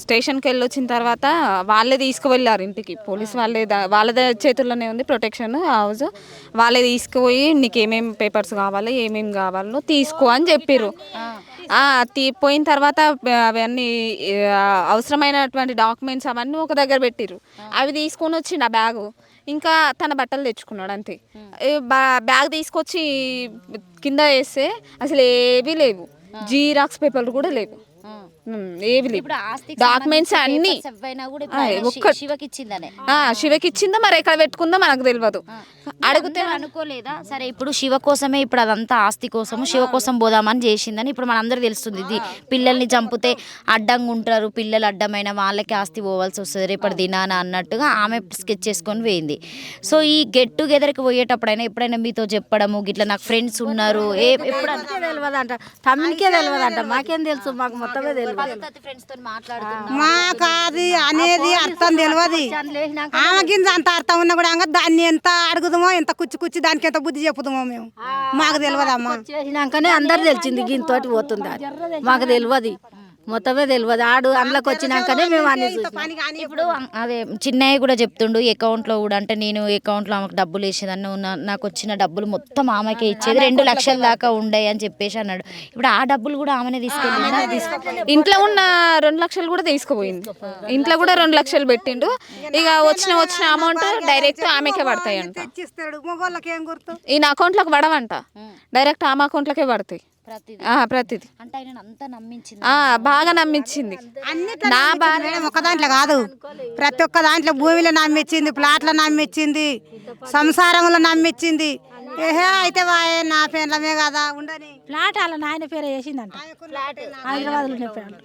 స్టేషన్కి వెళ్ళి వచ్చిన తర్వాత వాళ్ళే తీసుకువెళ్ళారు ఇంటికి. పోలీస్ వాళ్ళే వాళ్ళ చేతుల్లోనే ఉంది ప్రొటెక్షన్ హౌస్. వాళ్ళే తీసుకుపోయి నీకు ఏమేమి పేపర్స్ కావాలి ఏమేమి కావాలో తీసుకో అని చెప్పారు. పోయిన తర్వాత అవన్నీ అవసరమైనటువంటి డాక్యుమెంట్స్ అవన్నీ ఒక దగ్గర పెట్టిర్రు. అవి తీసుకొని వచ్చిండు ఆ బ్యాగు. ఇంకా తన బట్టలు తెచ్చుకున్నాడు అంతే. బ్యాగ్ తీసుకొచ్చి కింద వేస్తే అసలు ఏవీ లేవు, జీరాక్స్ పేపర్లు కూడా లేవు, ఏవి లేవు. డాక్యుమెంట్స్ అన్ని శివకి ఇచ్చిందో మరి ఎక్కడ పెట్టుకుందో మనకు తెలియదు. అడిగితే అనుకోలేదా సరే ఇప్పుడు శివ కోసమే ఇప్పుడు అదంతా ఆస్తి కోసము శివ కోసం పోదామని చేసిందని ఇప్పుడు మనందరూ తెలుస్తుంది. ఇది పిల్లల్ని చంపితే అడ్డంగా ఉంటారు, పిల్లలు అడ్డమైన వాళ్ళకి ఆస్తి పోవాల్సి వస్తుంది రేపటి దినాన అన్నట్టుగా ఆమె స్కెచ్ చేసుకొని పోయింది. సో ఈ గెట్ టుగెదర్కి పోయేటప్పుడైనా ఎప్పుడైనా మీతో చెప్పడము గిట్లా నాకు ఫ్రెండ్స్ ఉన్నారు ఎప్పుడంటే తెలియదంట, తమ్మునికే తెలియదంట, మాకేం తెలుసు, మాకు మొత్తమే తెలియదు. మాకు అది అనేది అర్థం తెలియదు. ఆమెకి అంత అర్థం ఉన్నా కూడా దాన్ని ఎంత అడుగుదామో ఎంత కుచ్చి దానికి ఎంత బుద్ధి చెప్పుదామో మేము మాకు తెలియదమ్మా. చేసినాకనే అందరు తెలిసింది గింతోటి పోతుంది, మాకు తెలియదు, మొత్తమే తెలియదు. ఆడు అందులోకి వచ్చినాకనే మేము అనేది. ఇప్పుడు అదే చిన్నయ్య కూడా చెప్తుండు అకౌంట్లో కూడా, అంటే నేను అకౌంట్లో ఆమెకు డబ్బులు వేసేదాన్ని, నాకు వచ్చిన డబ్బులు మొత్తం ఆమెకే ఇచ్చేది, 2 లక్షల దాకా ఉండే అని చెప్పేసి అన్నాడు. ఇప్పుడు ఆ డబ్బులు కూడా ఆమెనే తీసుకెళ్ళి ఇంట్లో ఉన్న 2 లక్షలు కూడా తీసుకుపోయింది. ఇంట్లో కూడా 2 లక్షలు పెట్టిండు. ఇక వచ్చిన అమౌంట్ డైరెక్ట్ ఆమెకే పడతాయి అంట. ఈయన అకౌంట్లోకి పడవంట, డైరెక్ట్ ఆమె అకౌంట్లోకే పడతాయి ప్రతిదీ. బాగా నమ్మించింది. నా భార్య ఒక దాంట్లో కాదు, ప్రతి ఒక్క దాంట్లో భూమిలో నమ్మించింది, ప్లాట్లో నమ్మించింది, సంసారంలో నమ్మించింది. ఏహే అయితే నా పేర్లమే కదా ఉండని. ఫ్లాట్ వాళ్ళ నాయన పేరు వేసిందంట, హైదరాబాద్లో చెప్పాను.